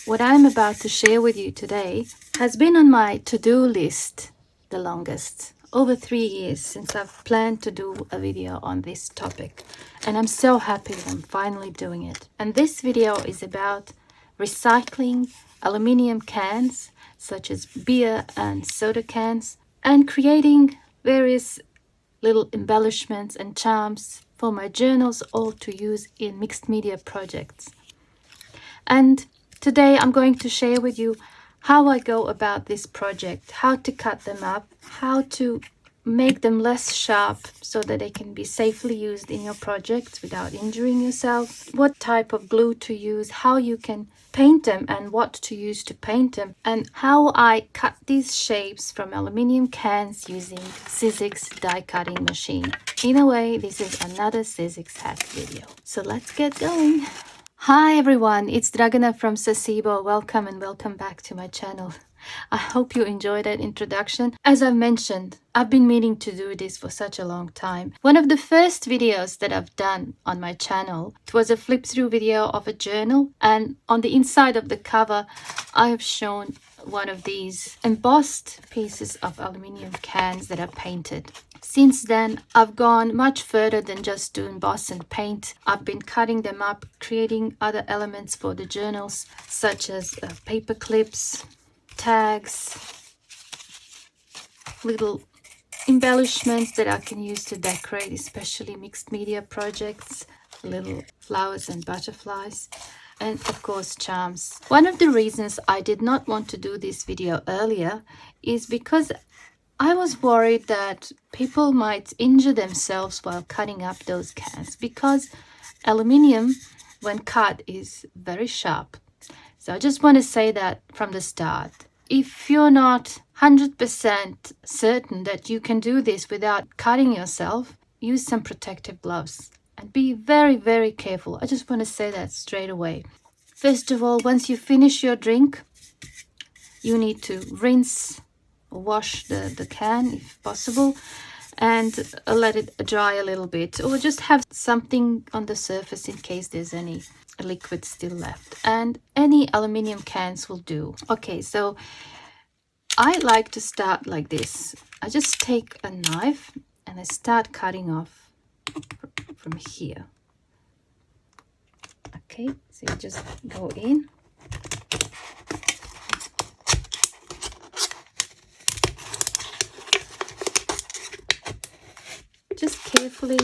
what I'm about to share with you today has been on my to-do list the longest. Over 3 years since I've planned to do a video on this topic. And I'm so happy that I'm finally doing it. And this video is about recycling aluminium cans, such as beer and soda cans, and creating various little embellishments and charms for my journals, all to use in mixed media projects. And today I'm going to share with you how I go about this project, how to cut them up, how to make them less sharp so that they can be safely used in your projects without injuring yourself, what type of glue to use, how you can paint them and what to use to paint them, and how I cut these shapes from aluminium cans using Sizzix die cutting machine. In a way, this is another Sizzix hack video. So let's get going. Hi everyone, it's Dragana from Saacibo. Welcome and welcome back to my channel. I hope you enjoyed that introduction. As I've mentioned, I've been meaning to do this for such a long time. One of the first videos that I've done on my channel, it was a flip through video of a journal, and on the inside of the cover I have shown one of these embossed pieces of aluminium cans that are painted. Since then, I've gone much further than just to emboss and paint. I've been cutting them up, creating other elements for the journals, such as paper clips, tags, little embellishments that I can use to decorate, especially mixed media projects, little flowers and butterflies, and of course charms. One of the reasons I did not want to do this video earlier is because I was worried that people might injure themselves while cutting up those cans, because aluminium when cut is very sharp. So I just want to say that from the start. If you're not 100% certain that you can do this without cutting yourself, use some protective gloves and be very, very careful. I just want to say that straight away. First of all, once you finish your drink, you need to rinse or wash the can if possible and let it dry a little bit, or just have something on the surface in case there's any liquid still left, and any aluminium cans will do. Okay, so I like to start like this. I just take a knife and I start cutting off from here. Okay, so you just go in. Just carefully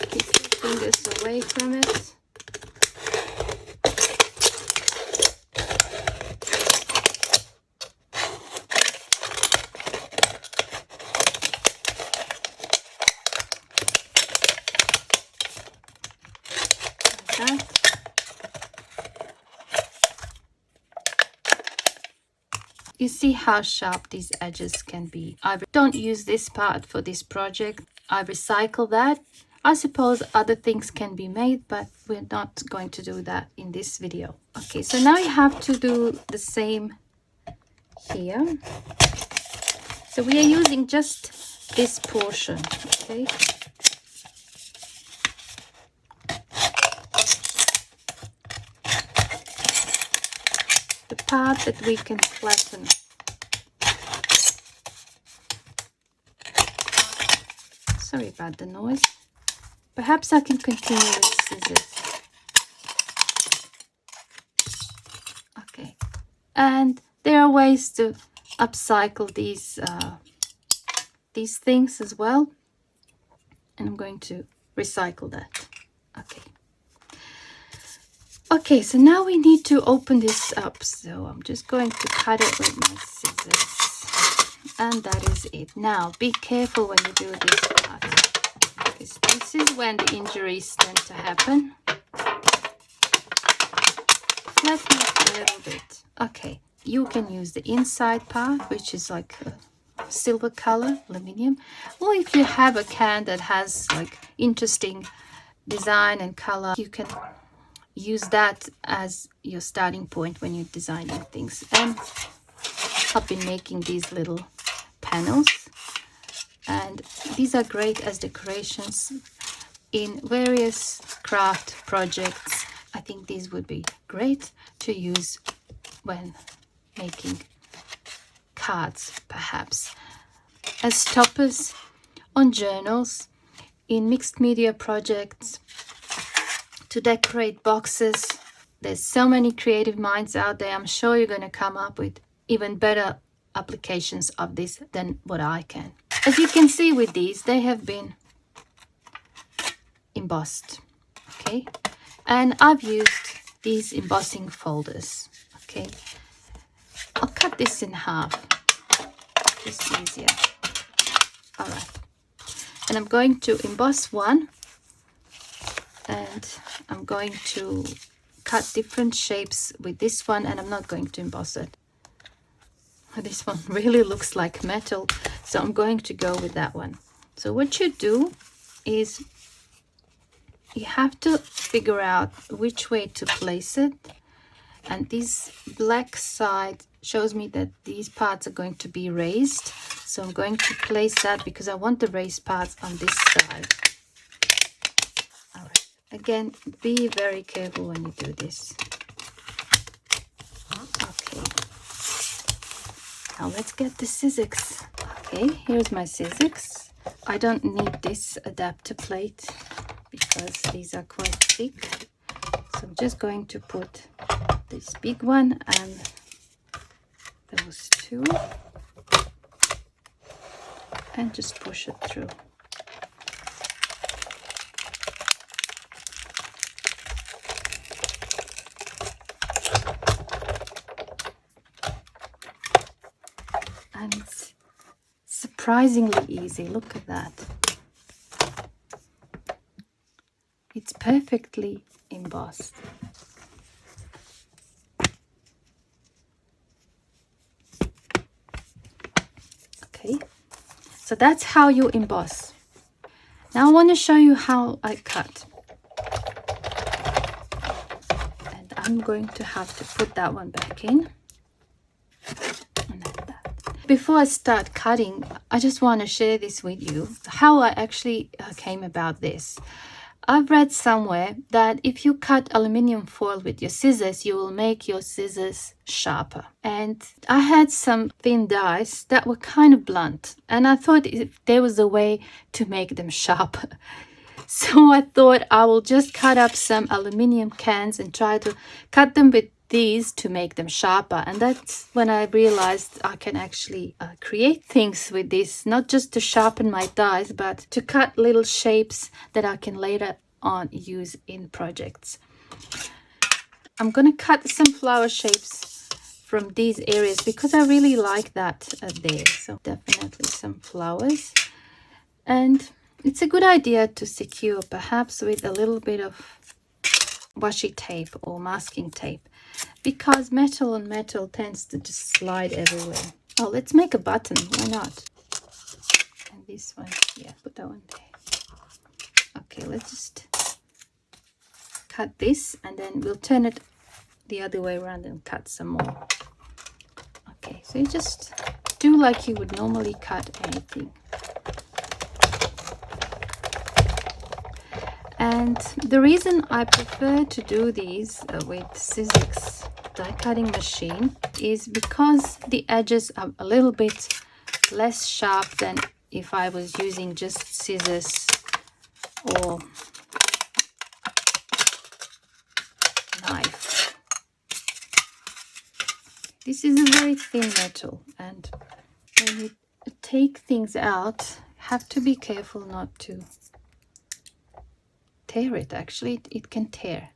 keep your fingers away from it. Like that. You see how sharp these edges can be. I don't use this part for this project. I recycle that. I suppose other things can be made, but we're not going to do that in this video. Okay, so now you have to do the same here. So we are using just this portion, okay? The part that we can flatten. Sorry about the noise. Perhaps I can continue with scissors. Okay, and there are ways to upcycle these things as well, and I'm going to recycle that. Okay, so now we need to open this up, so I'm just going to cut it with my scissors, and that is it. Now be careful when you do this part, because this is when the injuries tend to happen. Flatten it a little bit. Okay, you can use the inside part, which is like a silver color aluminium, or if you have a can that has like interesting design and color, you can use that as your starting point when you're designing things. And I've been making these little panels, and these are great as decorations in various craft projects. I think these would be great to use when making cards, perhaps as toppers on journals, in mixed media projects, to decorate boxes. There's so many creative minds out there. I'm sure you're going to come up with even better applications of this than what I can. As you can see with these, they have been embossed, okay? And I've used these embossing folders, okay? I'll cut this in half, just easier. All right. And I'm going to emboss one, and I'm going to cut different shapes with this one, and I'm not going to emboss it. This one really looks like metal, so I'm going to go with that one. So what you do is you have to figure out which way to place it, and this black side shows me that these parts are going to be raised, so I'm going to place that because I want the raised parts on this side. All right. Again, be very careful when you do this. Okay. Now let's get the scissors. Okay, here's my scissors. I don't need this adapter plate because these are quite thick. So I'm just going to put this big one and those two and just push it through. And it's surprisingly easy. Look at that. It's perfectly embossed. Okay, so that's how you emboss. Now I want to show you how I cut. And I'm going to have to put that one back in. Before I start cutting, I just want to share this with you, how I actually came about this. I've read somewhere that if you cut aluminium foil with your scissors, you will make your scissors sharper. And I had some thin dies that were kind of blunt, and I thought if there was a way to make them sharper. So I thought I will just cut up some aluminium cans and try to cut them with these to make them sharper. And that's when I realized I can actually create things with this, not just to sharpen my dies, but to cut little shapes that I can later on use in projects. I'm going to cut some flower shapes from these areas because I really like that there. So definitely some flowers. And it's a good idea to secure perhaps with a little bit of washi tape or masking tape, because metal on metal tends to just slide everywhere. Oh, let's make a button. Why not? And this one, yeah, put that one there. Okay, let's just cut this and then we'll turn it the other way around and cut some more. Okay, so you just do like you would normally cut anything. And the reason I prefer to do these with scissors die cutting machine is because the edges are a little bit less sharp than if I was using just scissors or knife. This is a very thin metal, and when you take things out, have to be careful not to tear it. Actually, it can tear.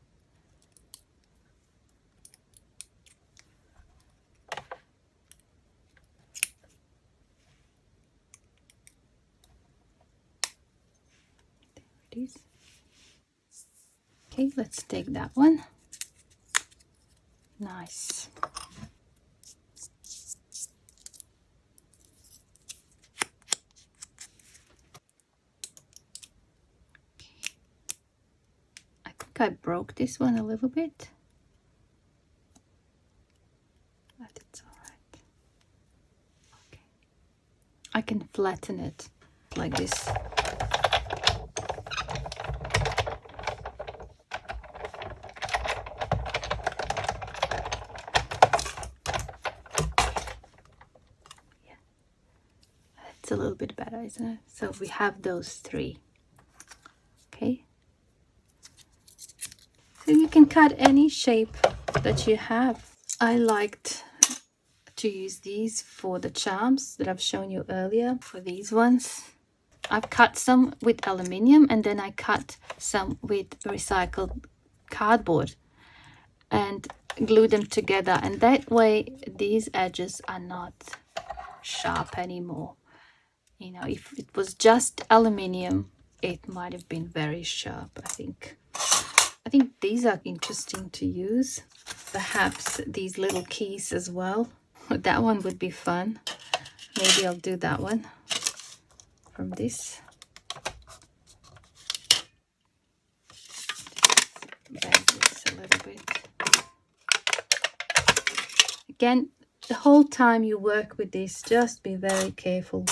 There it is. Okay, let's take that one. Nice. I broke this one a little bit, but it's all right. Okay, I can flatten it like this. It's a little bit better, isn't it? So we have those three. Okay. So you can cut any shape that you have. I liked to use these for the charms that I've shown you earlier. For these ones, I've cut some with aluminium, and then I cut some with recycled cardboard and glue them together, and that way these edges are not sharp anymore. You know, if it was just aluminium, it might have been very sharp. I think these are interesting to use. Perhaps these little keys as well. That one would be fun. Maybe I'll do that one from this. Bend this a little bit. Again, the whole time you work with this, just be very careful.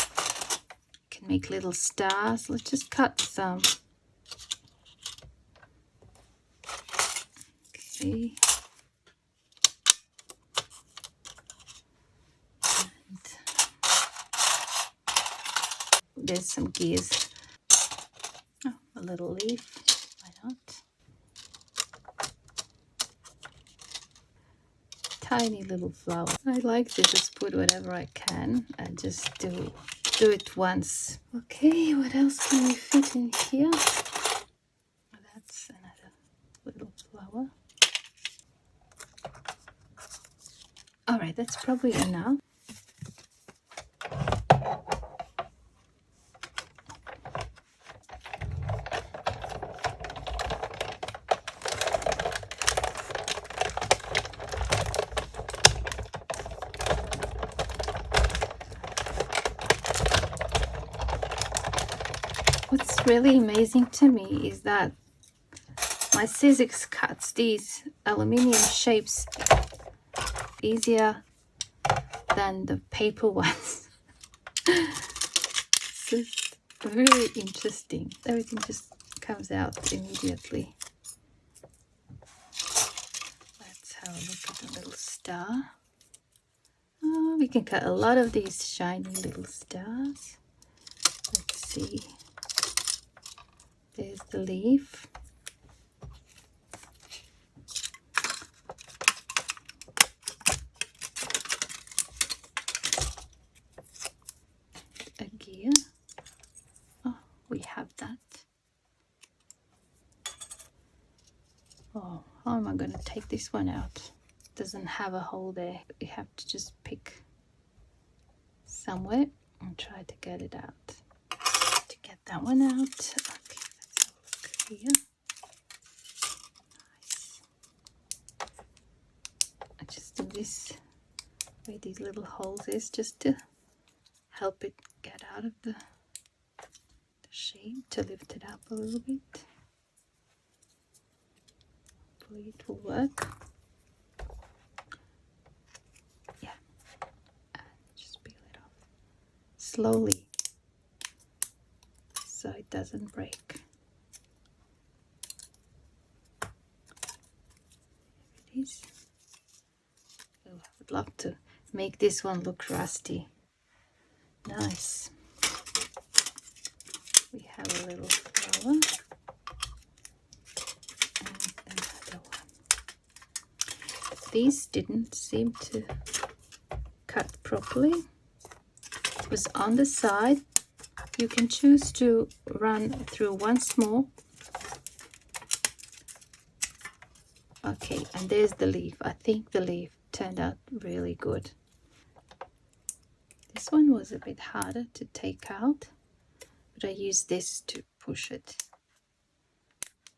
You can make little stars. Let's just cut some. Okay. There's some gears. Oh, a little leaf. Why not? Tiny little flower. I like to just put whatever I can and just do it once. Okay, what else can we fit in here? That's another little flower. All right, that's probably enough. What's really amazing to me is that my scissors cuts these aluminium shapes easier than the paper ones. It's just really interesting. Everything just comes out immediately. Let's have a look at the little star. Oh, we can cut a lot of these shiny little stars. Let's see. There's the leaf. A gear. Oh, we have that. Oh, how am I going to take this one out? It doesn't have a hole there. You have to just pick somewhere and try to get it out. To get that one out. Okay, let's have a look here. Nice. I just do this where these little holes is, just to help it get out of the shape, to lift it up a little bit. Hopefully it will work. Yeah, and just peel it off slowly so it doesn't break. There it is. Oh, I would love to make this one look rusty. Nice. We have a little flower and another one. These didn't seem to cut properly. It was on the side. You can choose to run through once more. Okay, and there's the leaf. I think the leaf turned out really good. This one was a bit harder to take out, but I used this to push it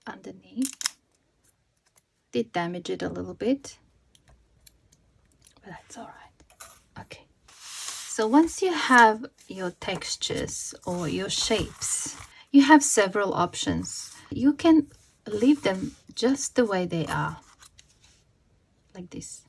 underneath. Did damage it a little bit, but that's all right. Okay, so once you have your textures or your shapes, you have several options. You can leave them just the way they are, like this.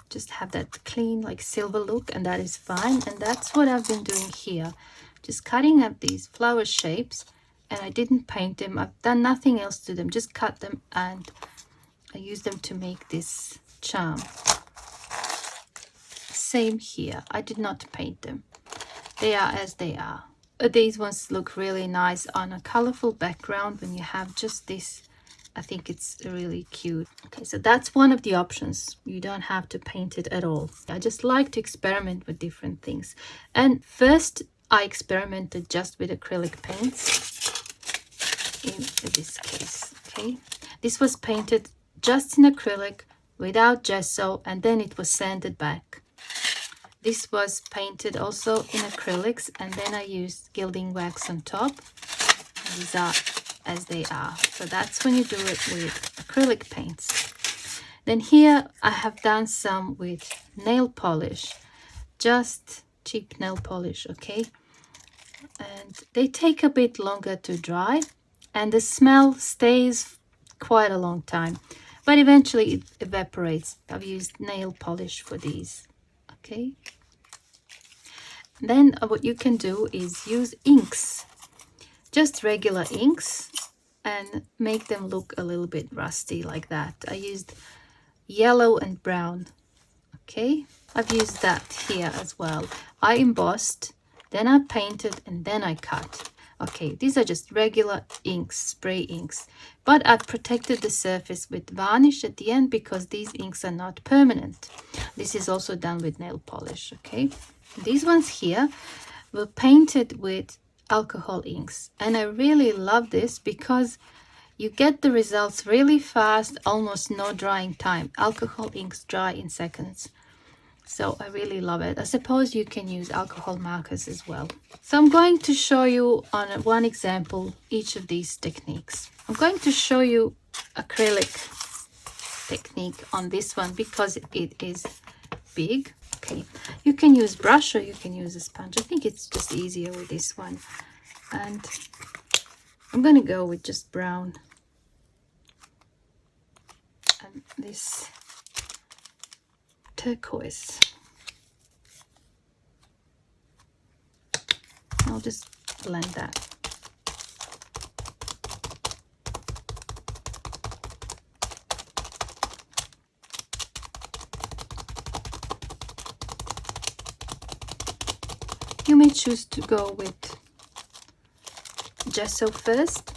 Just have that clean, like silver look, and that is fine. And that's what I've been doing here, just cutting up these flower shapes, and I didn't paint them. I've done nothing else to them, just cut them, and I use them to make this charm. Same here, I did not paint them. they are as they are. These ones look really nice on a colorful background when you have just this. I think it's really cute. Okay, so that's one of the options. You don't have to paint it at all. I just like to experiment with different things. And first I experimented just with acrylic paints in this case. Okay, this was painted just in acrylic without gesso, and then it was sanded back. This was painted also in acrylics, and then I used gilding wax on top. And these are as they are. So that's when you do it with acrylic paints. Then here I have done some with nail polish, just cheap nail polish, okay? And they take a bit longer to dry, and the smell stays quite a long time, but eventually it evaporates. I've used nail polish for these, okay? Then what you can do is use inks, just regular inks, and make them look a little bit rusty like that. I used yellow and brown. Okay, I've used that here as well. I embossed, then I painted, and then I cut. Okay, these are just regular inks, spray inks, but I've protected the surface with varnish at the end because these inks are not permanent. This is also done with nail polish. Okay, these ones here were painted with alcohol inks, and I really love this because you get the results really fast, almost no drying time. Alcohol inks dry in seconds, so I really love it. I suppose you can use alcohol markers as well. So I'm going to show you on one example each of these techniques. I'm going to show you acrylic technique on this one because it is big. Okay, you can use brush or you can use a sponge. I think it's just easier with this one. And I'm going to go with just brown. And this turquoise. I'll just blend that. You may choose to go with gesso first,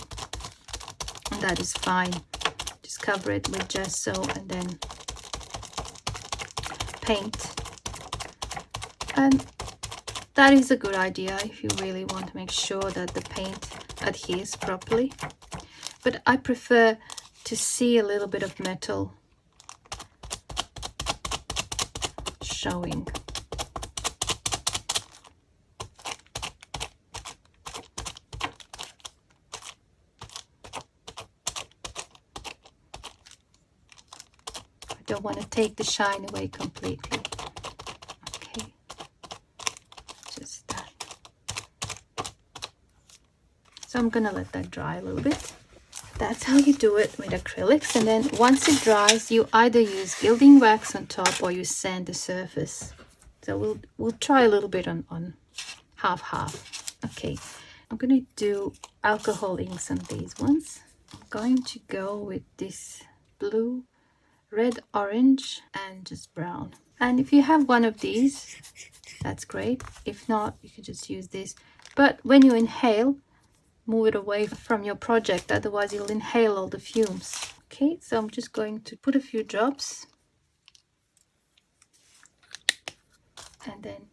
and that is fine. Just cover it with gesso and then paint. And that is a good idea if you really want to make sure that the paint adheres properly. But I prefer to see a little bit of metal showing. I don't want to take the shine away completely. Okay, just that. So I'm gonna let that dry a little bit. That's how you do it with acrylics, and then once it dries, you either use gilding wax on top or you sand the surface. So we'll try a little bit on half. Okay, I'm gonna do alcohol inks on these ones. I'm going to go with this blue, red, orange, and just brown. And if you have one of these, that's great. If not, you can just use this. But when you inhale, move it away from your project, otherwise you'll inhale all the fumes. Okay, so I'm just going to put a few drops and then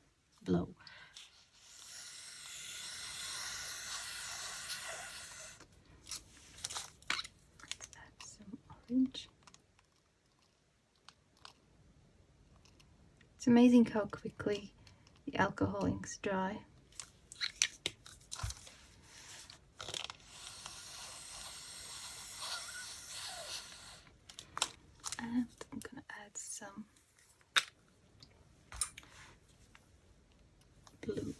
blow. Let's add some orange. It's amazing how quickly the alcohol inks dry. And I'm gonna add some blue.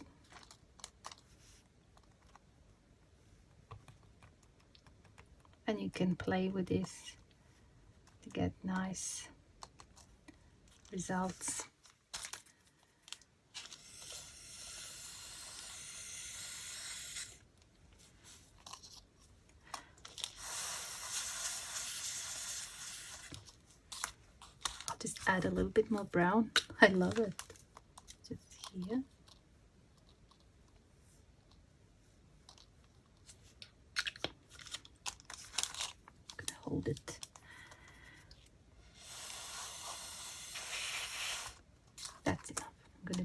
And you can play with this to get nice results. I'll just add a little bit more brown. I love it. Just here.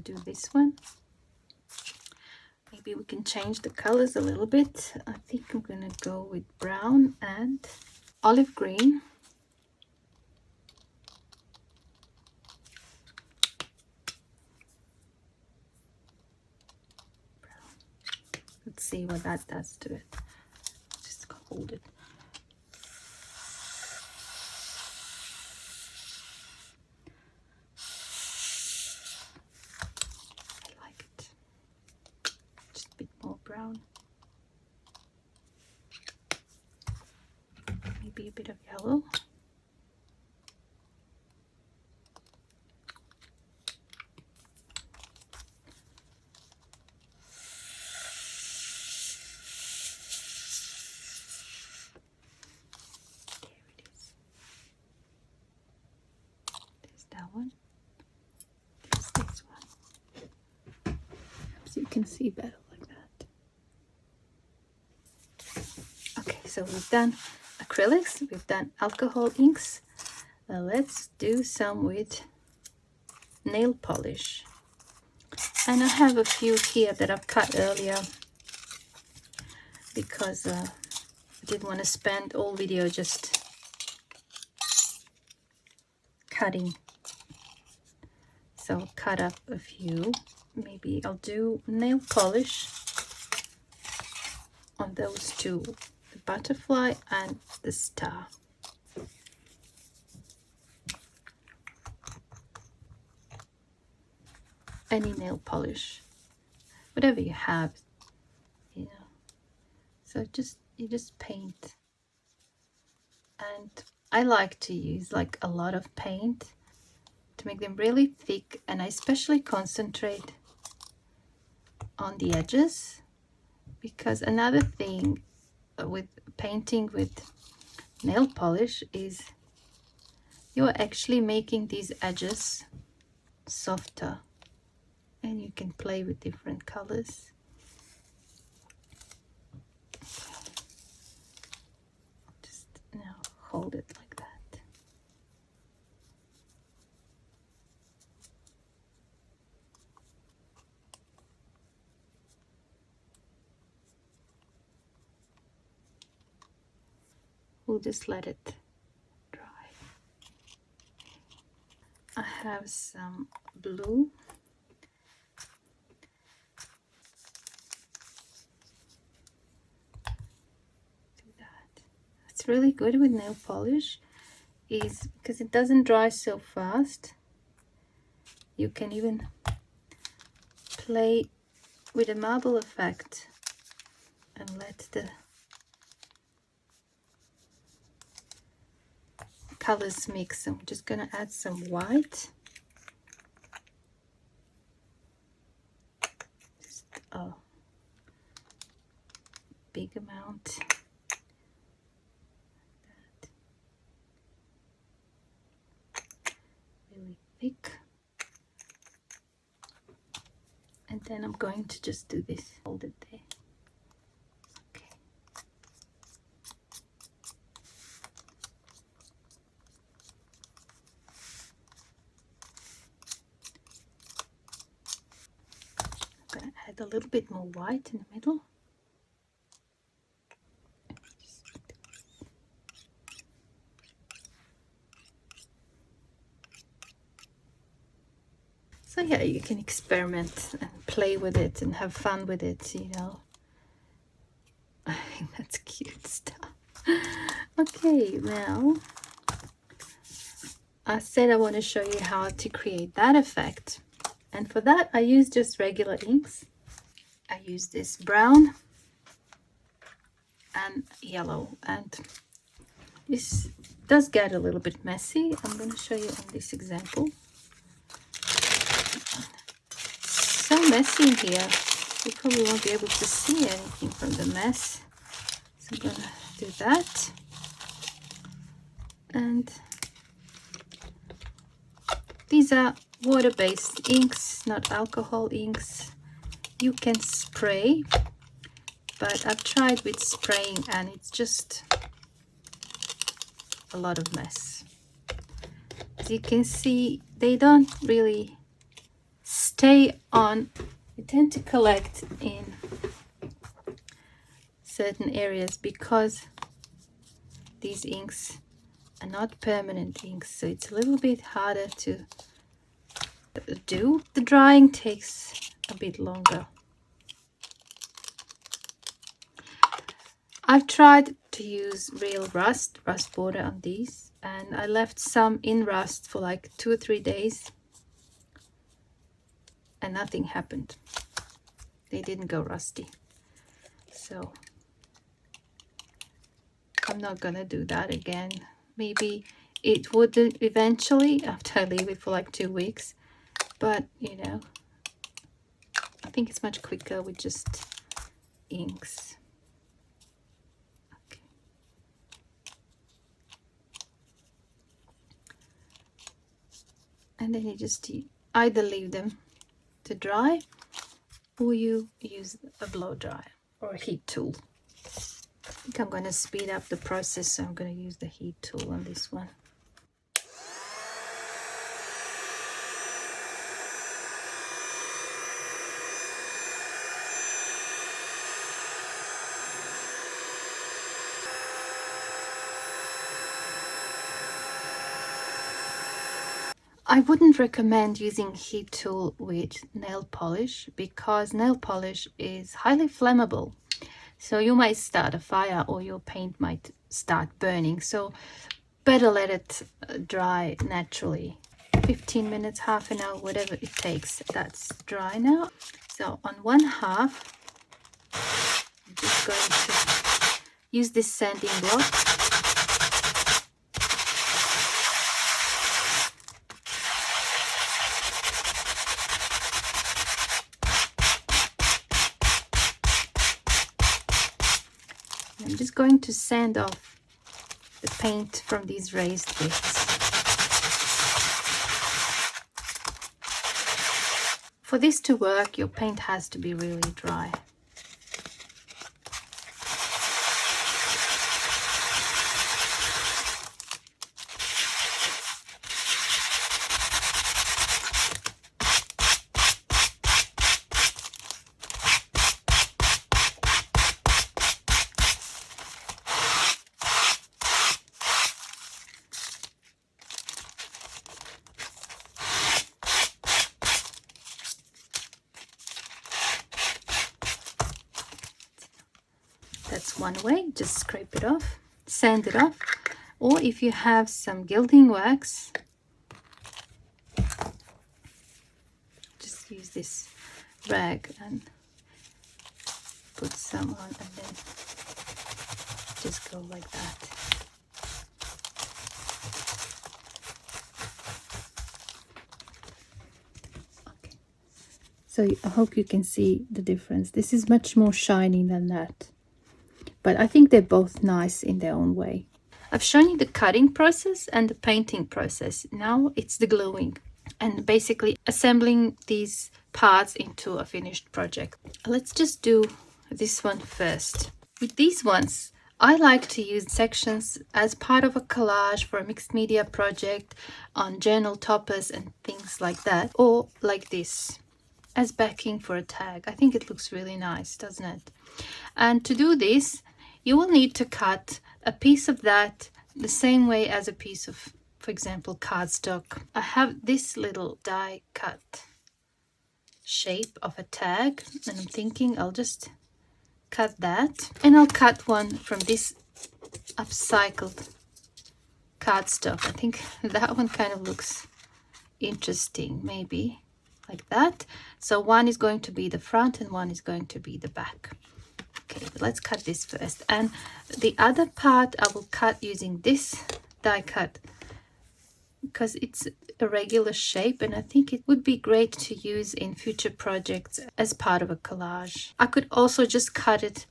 to do this one. Maybe we can change the colors a little bit. I think I'm going to go with brown and olive green. Let's see what that does to it. Just hold it. I like it. Just a bit more brown. Maybe a bit of yellow. That one. There's this one. So you can see better like that. Okay, so we've done acrylics, we've done alcohol inks. Let's do some with nail polish. And I have a few here that I've cut earlier because I didn't want to spend all video just cutting. So I'll cut up a few. Maybe I'll do nail polish on those two, the butterfly and the star. Any nail polish, whatever you have, you know. So you just paint. And I like to use like a lot of paint to make them really thick, and I especially concentrate on the edges, because another thing with painting with nail polish is you're actually making these edges softer, and you can play with different colors. Just now hold it like that. We'll just let it dry. I have some blue. Do that. It's really good with nail polish is because it doesn't dry so fast. You can even play with a marble effect and let the colors mix. I'm just gonna add some white. Just a big amount. Really thick. And then I'm going to just do this. Hold it there. Okay. I'm going to add a little bit more white in the middle. So yeah, you can experiment and play with it and have fun with it, you know. I think that's cute stuff. Okay, now I said I want to show you how to create that effect. And for that, I use just regular inks. I use this brown and yellow, and this does get a little bit messy. I'm going to show you on this example. So messy in here, you probably won't be able to see anything from the mess. So I'm going to do that. And these are water-based inks, not alcohol inks. You can spray, but I've tried with spraying and it's just a lot of mess. As you can see, they don't really stick stay on, they tend to collect in certain areas because these inks are not permanent inks, so it's a little bit harder to do. The drying takes a bit longer. I've tried to use real rust border on these, and I left some in rust for like 2 or 3 days and nothing happened. They didn't go rusty. So I'm not gonna do that again. Maybe it would eventually after I leave it for like 2 weeks, but you know, I think it's much quicker with just inks. Okay. And then you just either leave them to dry or you use a blow dryer or a heat tool. I think I'm going to speed up the process, so I'm going to use the heat tool on this one. I wouldn't recommend using heat tool with nail polish because nail polish is highly flammable. So you might start a fire or your paint might start burning. So better let it dry naturally. 15 minutes, half an hour, whatever it takes. That's dry now. So on one half, I'm just going to use this sanding block. I'm just going to sand off the paint from these raised bits. For this to work, your paint has to be really dry. That's one way, just scrape it off, sand it off, or if you have some gilding wax, just use this rag and put some on and then just go like that. Okay. So I hope you can see the difference. This is much more shiny than that. But I think they're both nice in their own way. I've shown you the cutting process and the painting process. Now it's the gluing and basically assembling these parts into a finished project. Let's just do this one first. With these ones, I like to use sections as part of a collage for a mixed media project on journal toppers and things like that, or like this as backing for a tag. I think it looks really nice, doesn't it? And to do this, you will need to cut a piece of that the same way as a piece of, for example, cardstock. I have this little die cut shape of a tag, and I'm thinking I'll just cut that, and I'll cut one from this upcycled cardstock. I think that one kind of looks interesting, maybe like that. So one is going to be the front and one is going to be the back. Okay, let's cut this first, and the other part I will cut using this die cut because it's a regular shape, and I think it would be great to use in future projects as part of a collage. I could also just cut it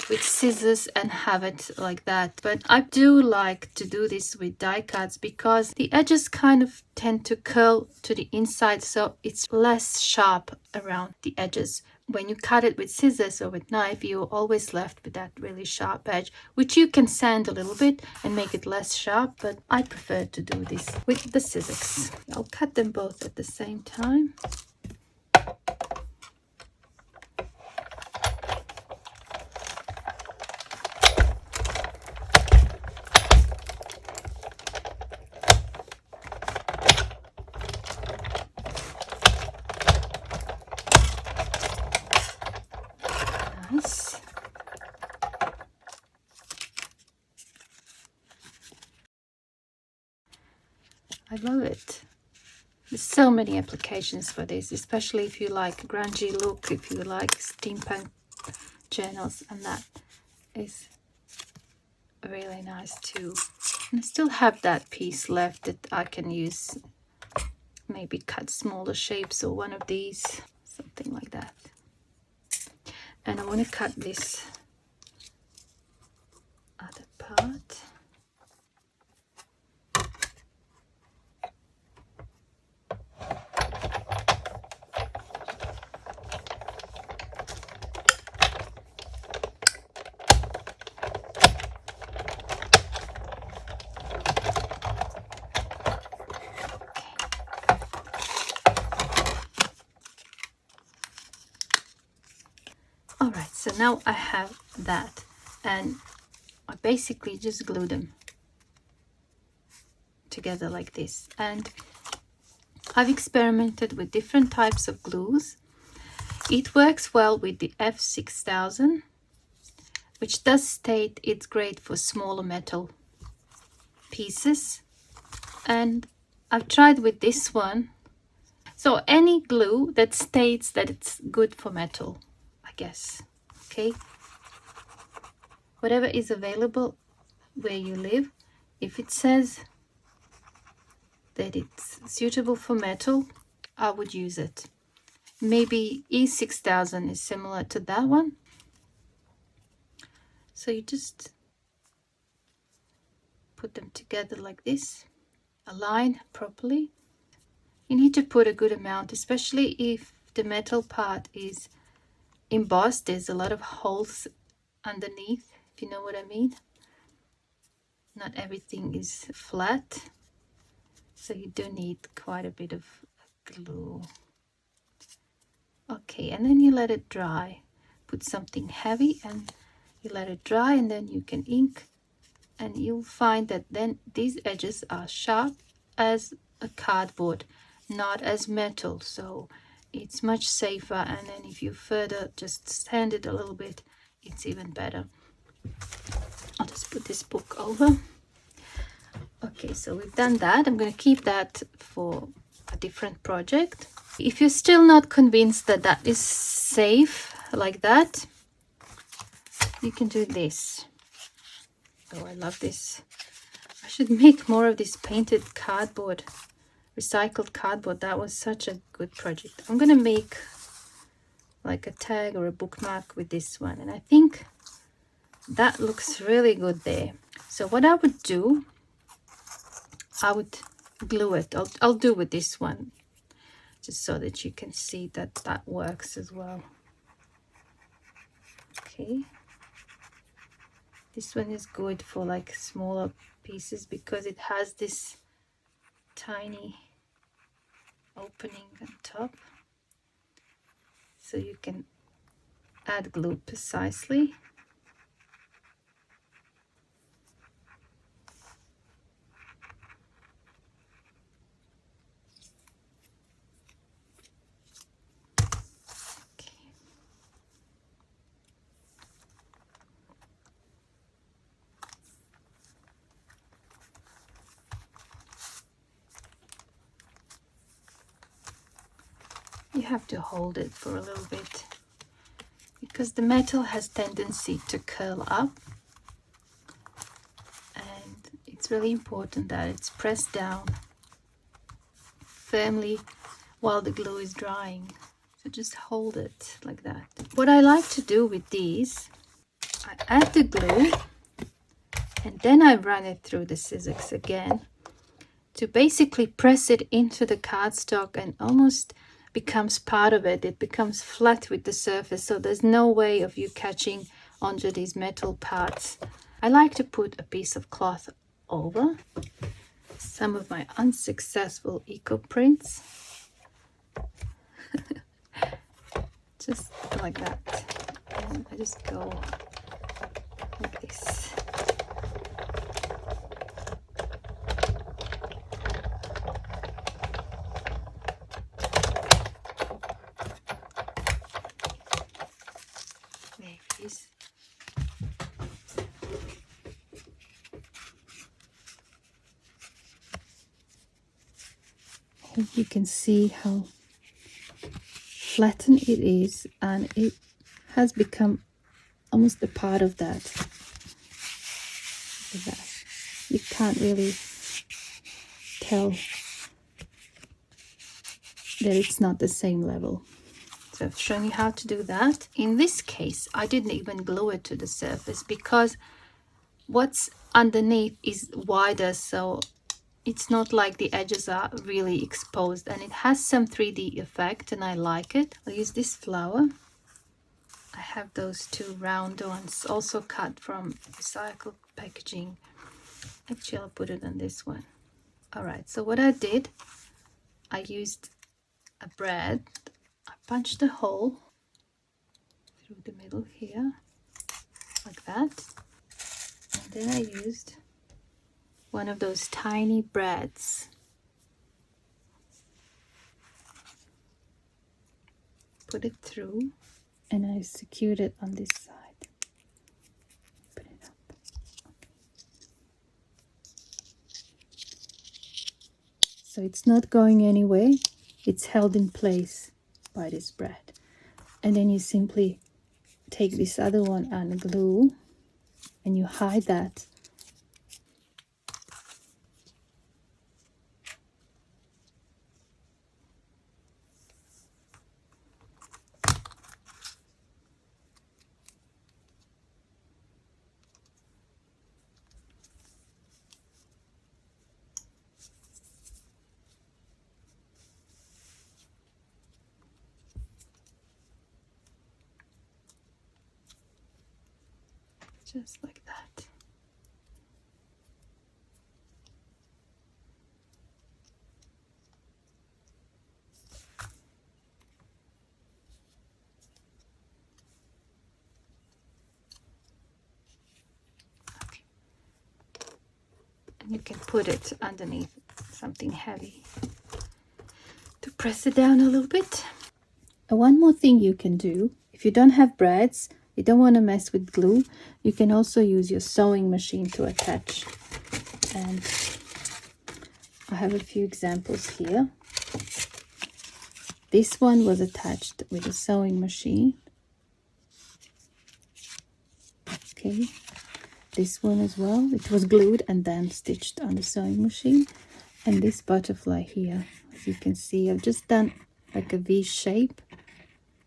with scissors and have it like that, but I do like to do this with die cuts because the edges kind of tend to curl to the inside, so it's less sharp around the edges. When you cut it with scissors or with knife, you're always left with that really sharp edge, which you can sand a little bit and make it less sharp, but I prefer to do this with the scissors. I'll cut them both at the same time. I love it. There's so many applications for this, especially if you like grungy look, if you like steampunk journals, and that is really nice too. And I still have that piece left that I can use, maybe cut smaller shapes or one of these, something like that. And I want to cut this other part. All right, so now I have that, and I basically just glue them together like this. And I've experimented with different types of glues. It works well with the F6000, which does state it's great for smaller metal pieces. And I've tried with this one. So any glue that states that it's good for metal, I guess, okay? Whatever is available where you live, if it says that it's suitable for metal, I would use it. Maybe E6000 is similar to that one. So you just put them together like this, align properly. You need to put a good amount, especially if the metal part is embossed. There's a lot of holes underneath, if you know what I mean. Not everything is flat, so you do need quite a bit of glue. Okay, and then you let it dry. Put something heavy and you let it dry, and then you can ink, and you'll find that then these edges are sharp as a cardboard, not as metal, so it's much safer. And then if you further just sand it a little bit, it's even better. I'll just put this book over. Okay, so we've done that. I'm going to keep that for a different project. If you're still not convinced that that is safe like that, you can do this. Oh, I love this. I should make more of this painted cardboard, recycled cardboard. That was such a good project. I'm going to make like a tag or a bookmark with this one, and I think that looks really good there. So what I would do, I would glue it. I'll do with this one, just so that you can see that that works as well. Okay, this one is good for like smaller pieces because it has this tiny opening on top, so you can add glue precisely. You have to hold it for a little bit because the metal has tendency to curl up, and it's really important that it's pressed down firmly while the glue is drying. So just hold it like that. What I like to do with these, I add the glue and then I run it through the scissors again to basically press it into the cardstock, and almost becomes part of it. It becomes flat with the surface, so there's no way of you catching onto these metal parts. I like to put a piece of cloth over some of my unsuccessful eco prints. Just like that. And I just go like this. There it is. As you can see how flattened it is, and it has become almost a part of that. Look at that. You can't really tell that it's not the same level. So I've shown you how to do that. In this case, I didn't even glue it to the surface because what's underneath is wider, so it's not like the edges are really exposed, and it has some 3D effect, and I like it. I'll use this flower. I have those two round ones also cut from recycled packaging. Actually, I'll put it on this one. All right, so what I did, I used a brad. I punched a hole through the middle here, like that. And then I used one of those tiny brads. Put it through, and I secured it on this side. Put it up. Okay. So it's not going anywhere. It's held in place by this brad. And then you simply take this other one and glue, and you hide that. Just like that. Okay. And you can put it underneath something heavy to press it down a little bit. And one more thing you can do, if you don't have brads, you don't want to mess with glue, you can also use your sewing machine to attach. And I have a few examples here. This one was attached with a sewing machine. Okay, this one as well. It was glued and then stitched on the sewing machine. And this butterfly here, as you can see, I've just done like a V shape.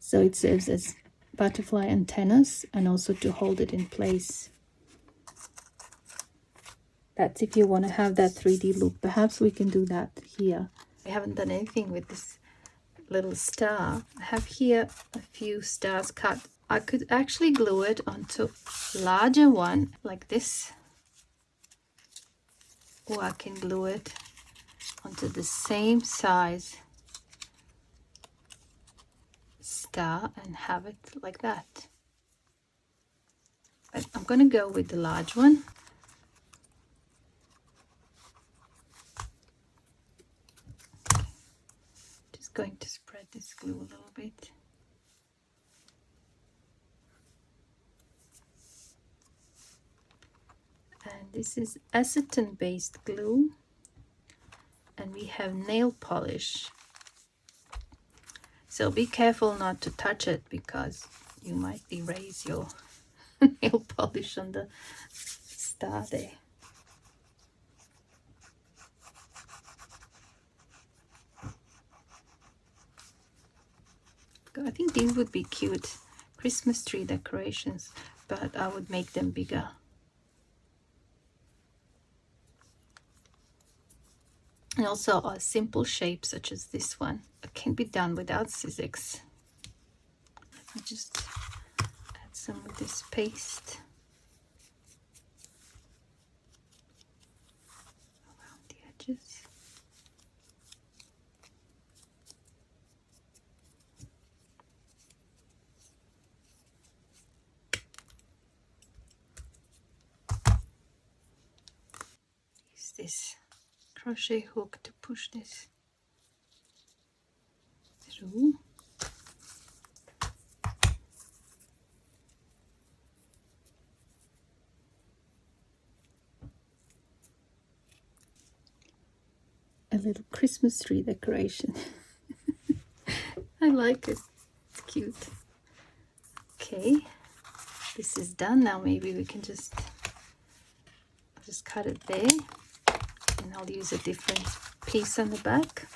So it serves as butterfly antennas and also to hold it in place. That's if you want to have that 3D look. Perhaps we can do that here. I haven't done anything with this little star. I have here a few stars cut. I could actually glue it onto a larger one like this, or I can glue it onto the same size star and have it like that. But I'm going to go with the large one. Just going to spread this glue a little bit. And this is acetone based glue, and we have nail polish. So be careful not to touch it because you might erase your nail polish on the star there. I think these would be cute Christmas tree decorations, but I would make them bigger. And also a simple shape such as this one, it can be done without scissors. Let me just add some of this paste around the edges. Use this crochet hook to push this through. A little Christmas tree decoration. I like it. It's cute. Okay, this is done. Now maybe we can just cut it there, and I'll use a different piece on the back.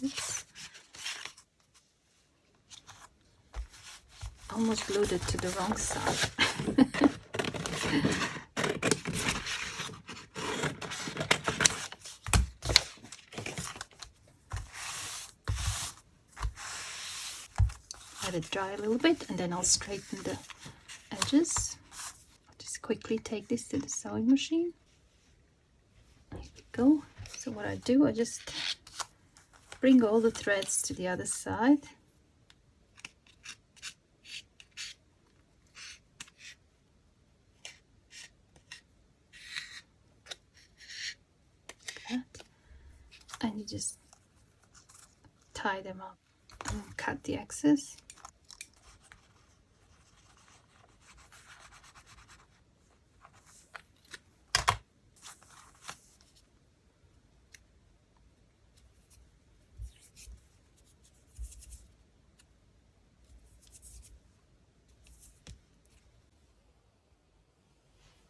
Oops. Almost glued it to the wrong side. Let it dry a little bit, and then I'll straighten the edges. I'll just quickly take this to the sewing machine. There we go. So what I do, I just bring all the threads to the other side. Like that. And you just tie them up and cut the excess.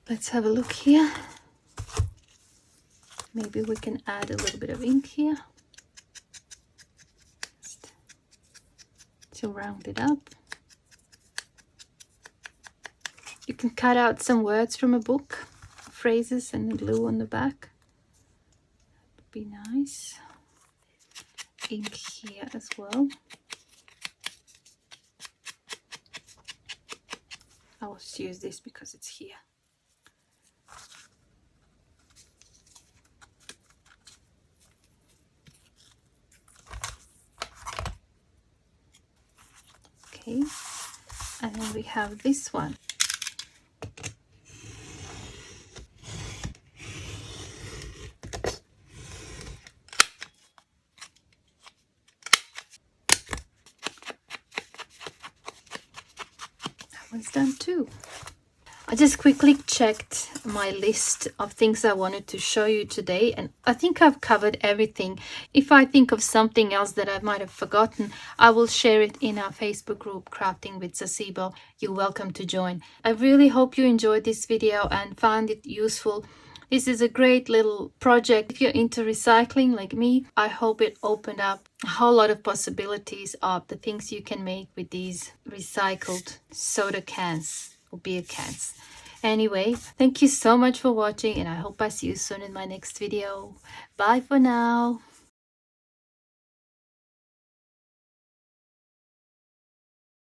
Let's have a look here. Maybe we can add a little bit of ink here just to round it up. You can cut out some words from a book, phrases, and glue on the back. Would be nice. Ink here as well. I'll just use this because it's here. Okay, and then we have this one. That one's done too. I just quickly checked my list of things I wanted to show you today, and I think I've covered everything. If I think of something else that I might have forgotten, I will share it in our Facebook group, Crafting with Saacibo. You're welcome to join. I really hope you enjoyed this video and found it useful. This is a great little project. If you're into recycling like me, I hope it opened up a whole lot of possibilities of the things you can make with these recycled soda cans. Beer cans. Anyway, thank you so much for watching, and I hope I see you soon in my next video. Bye for now.